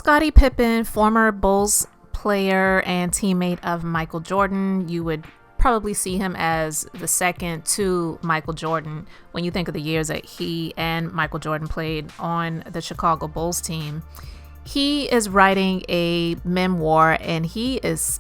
Scottie Pippen, former Bulls player and teammate of Michael Jordan. You would probably see him as the second to Michael Jordan when you think of the years that he and Michael Jordan played on the Chicago Bulls team. He is writing a memoir and he is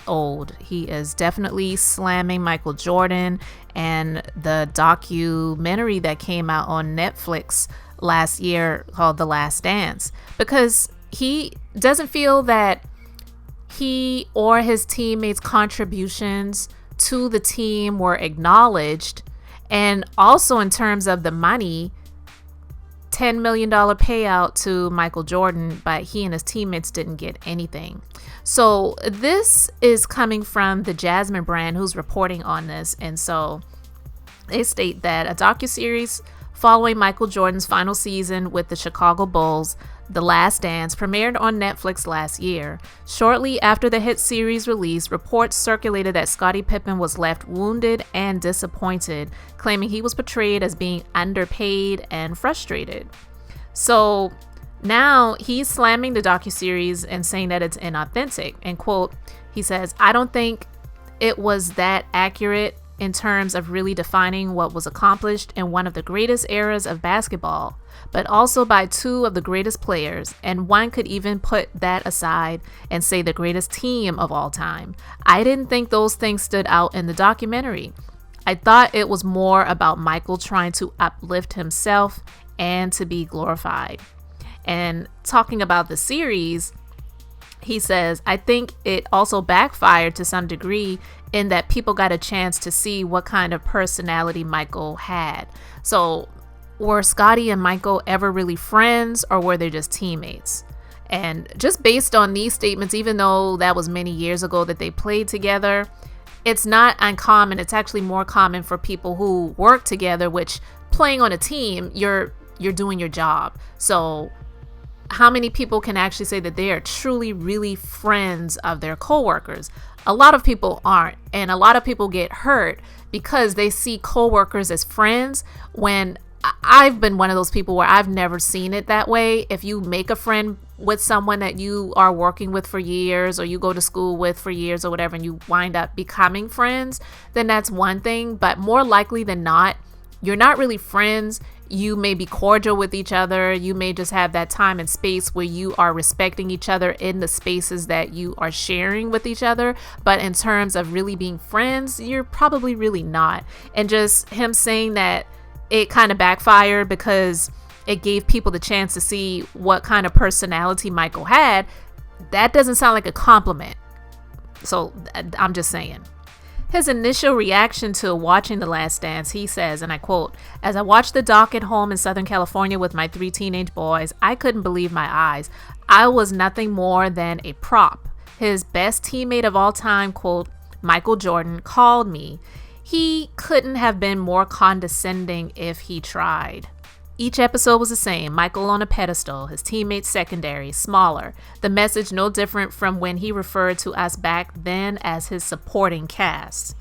old. He is definitely slamming Michael Jordan and the documentary that came out on Netflix last year called The Last Dance, because he doesn't feel that he or his teammates' contributions to the team were acknowledged. And also in terms of the money, $10 million payout to Michael Jordan, but he and his teammates didn't get anything. So this is coming from the Jasmine brand, who's reporting on this. And so they state that a docuseries following Michael Jordan's final season with the Chicago Bulls, The Last Dance, premiered on Netflix last year. Shortly after the hit series release, reports circulated that Scottie Pippen was left wounded and disappointed, claiming he was portrayed as being underpaid and frustrated. So now he's slamming the docuseries and saying that it's inauthentic. And quote, he says, "I don't think it was that accurate in terms of really defining what was accomplished in one of the greatest eras of basketball, but also by two of the greatest players, and one could even put that aside and say the greatest team of all time. I didn't think those things stood out in the documentary. I thought it was more about Michael trying to uplift himself and to be glorified." And talking about the series, he says, "I think it also backfired to some degree in that people got a chance to see what kind of personality Michael had." So were Scottie and Michael ever really friends, or were they just teammates? And just based on these statements, even though that was many years ago that they played together, it's not uncommon. It's actually more common for people who work together, which playing on a team, you're doing your job. So how many people can actually say that they are truly, really friends of their coworkers? A lot of people aren't, and a lot of people get hurt because they see coworkers as friends, when I've been one of those people where I've never seen it that way. If you make a friend with someone that you are working with for years, or you go to school with for years or whatever, and you wind up becoming friends, then that's one thing. But more likely than not, you're not really friends. You may be cordial with each other. You may just have that time and space where you are respecting each other in the spaces that you are sharing with each other. But in terms of really being friends, you're probably really not. And just him saying that it kind of backfired because it gave people the chance to see what kind of personality Michael had, that doesn't sound like a compliment. So I'm just saying. His initial reaction to watching The Last Dance, he says, and I quote, "As I watched the doc at home in Southern California with my 3 teenage boys, I couldn't believe my eyes. I was nothing more than a prop. His best teammate of all time, quote, Michael Jordan, called me. He couldn't have been more condescending if he tried." Each episode was the same. Michael on a pedestal, his teammates secondary, smaller. The message no different from when he referred to us back then as his supporting cast.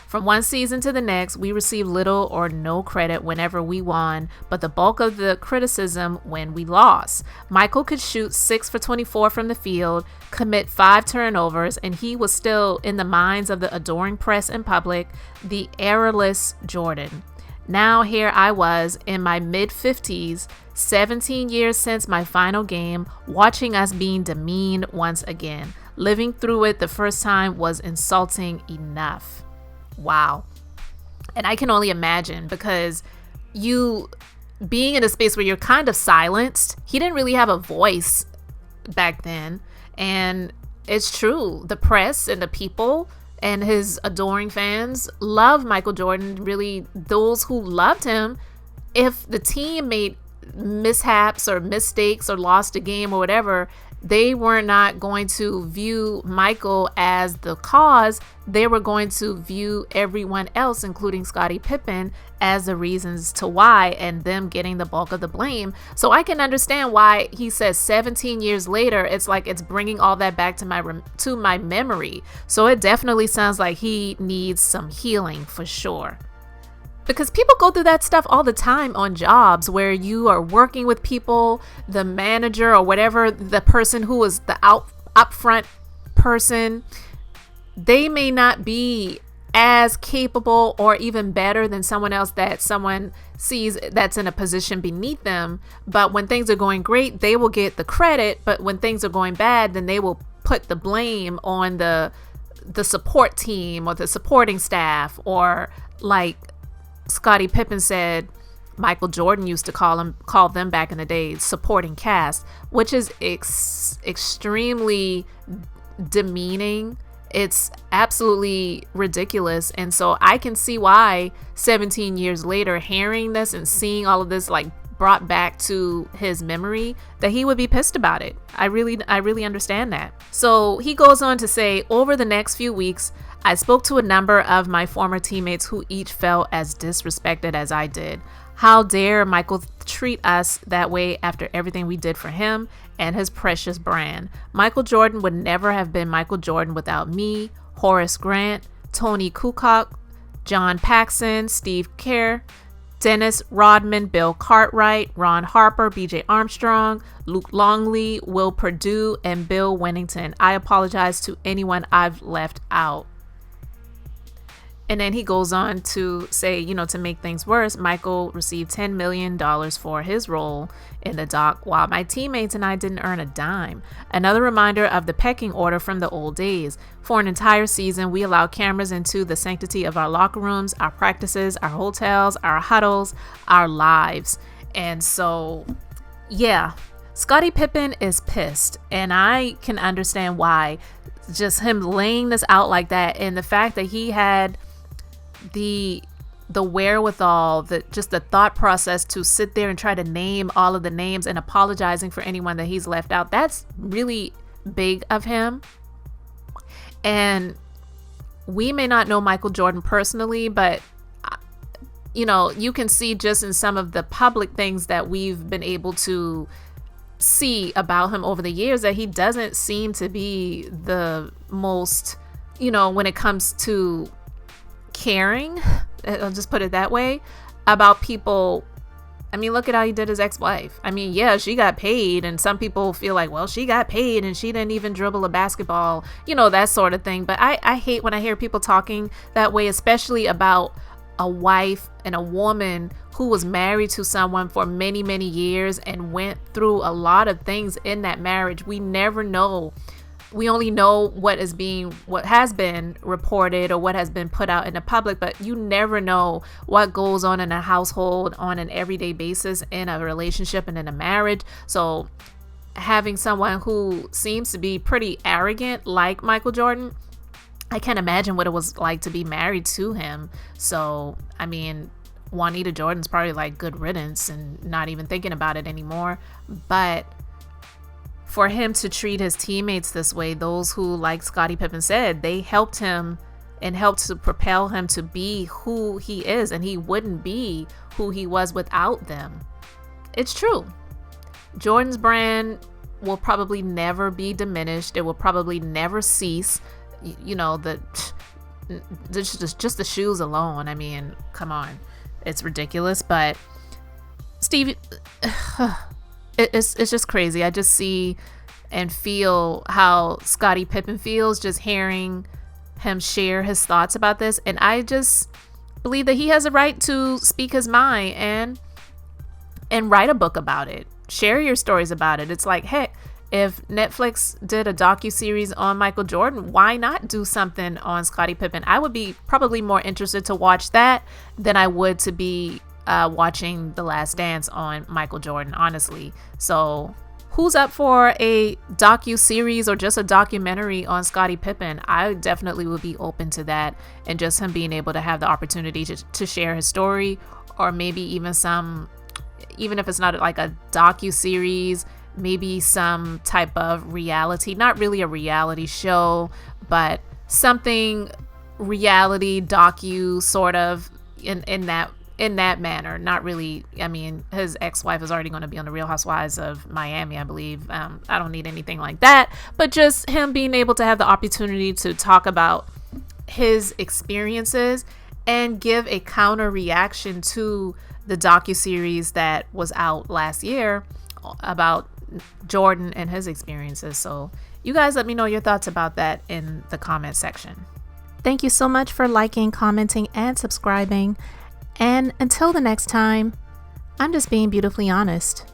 From one season to the next, we received little or no credit whenever we won, but the bulk of the criticism when we lost. Michael could shoot 6 for 24 from the field, commit 5 turnovers, and he was still, in the minds of the adoring press and public, the errorless Jordan. Now here I was in my mid-50s, 17 years since my final game, watching us being demeaned once again. Living through it the first time was insulting enough. Wow. And I can only imagine, because you being in a space where you're kind of silenced, he didn't really have a voice back then. And it's true, the press and the people and his adoring fans love Michael Jordan. Really, those who loved him, if the team made mishaps or mistakes or lost a game or whatever, they were not going to view Michael as the cause. They were going to view everyone else, including Scottie Pippen, as the reasons to why, and them getting the bulk of the blame. So I can understand why he says 17 years later, it's like it's bringing all that back to my memory. So it definitely sounds like he needs some healing for sure. Because people go through that stuff all the time on jobs where you are working with people, the manager or whatever, the person who is the upfront person, they may not be as capable or even better than someone else that someone sees that's in a position beneath them. But when things are going great, they will get the credit. But when things are going bad, then they will put the blame on the support team or the supporting staff, or like Scottie Pippen said, Michael Jordan used to call them back in the day supporting cast, which is extremely demeaning. It's absolutely ridiculous. And so I can see why 17 years later, hearing this and seeing all of this like brought back to his memory, that he would be pissed about it. I really understand that. So he goes on to say, over the next few weeks, I spoke to a number of my former teammates who each felt as disrespected as I did. How dare Michael treat us that way after everything we did for him and his precious brand. Michael Jordan would never have been Michael Jordan without me, Horace Grant, Tony Kukoc, John Paxson, Steve Kerr, Dennis Rodman, Bill Cartwright, Ron Harper, BJ Armstrong, Luke Longley, Will Perdue, and Bill Wennington. I apologize to anyone I've left out. And then he goes on to say, to make things worse, Michael received $10 million for his role in the doc, while my teammates and I didn't earn a dime. Another reminder of the pecking order from the old days. For an entire season, we allowed cameras into the sanctity of our locker rooms, our practices, our hotels, our huddles, our lives. And so, yeah, Scottie Pippen is pissed, and I can understand why. Just him laying this out like that, and the fact that he had the wherewithal, just the thought process to sit there and try to name all of the names and apologizing for anyone that he's left out. That's really big of him. And we may not know Michael Jordan personally, but you can see just in some of the public things that we've been able to see about him over the years that he doesn't seem to be the most, when it comes to caring, I'll just put it that way, about people. I mean, look at how he did his ex-wife. I mean, yeah, she got paid, and some people feel like, well, she got paid and she didn't even dribble a basketball, that sort of thing. But I hate when I hear people talking that way, especially about a wife and a woman who was married to someone for many, many years and went through a lot of things in that marriage. We never know. We only know what has been reported or what has been put out in the public, but you never know what goes on in a household on an everyday basis, in a relationship and in a marriage. So having someone who seems to be pretty arrogant like Michael Jordan, I can't imagine what it was like to be married to him. So, I mean, Juanita Jordan's probably like good riddance and not even thinking about it anymore. But for him to treat his teammates this way, those who, like Scottie Pippen said, they helped him and helped to propel him to be who he is, and he wouldn't be who he was without them. It's true. Jordan's brand will probably never be diminished. It will probably never cease. Just the shoes alone. I mean, come on. It's ridiculous, but Steve, it's just crazy. I just see and feel how Scottie Pippen feels just hearing him share his thoughts about this. And I just believe that he has a right to speak his mind and write a book about it. Share your stories about it. It's like, heck, if Netflix did a docuseries on Michael Jordan, why not do something on Scottie Pippen? I would be probably more interested to watch that than I would to be watching The Last Dance on Michael Jordan, honestly. So who's up for a docuseries or just a documentary on Scottie Pippen? I definitely would be open to that, and just him being able to have the opportunity to share his story, or maybe even if it's not like a docuseries, maybe some type of reality, not really a reality show, but something reality docu sort of in that manner. Not really. I mean, his ex-wife is already going to be on the Real Housewives of Miami, I believe. I don't need anything like that, but just him being able to have the opportunity to talk about his experiences and give a counter reaction to the docuseries that was out last year about Jordan and his experiences. So you guys let me know your thoughts about that in the comment section. Thank you so much for liking, commenting, and subscribing. And until the next time, I'm just being beautifully honest.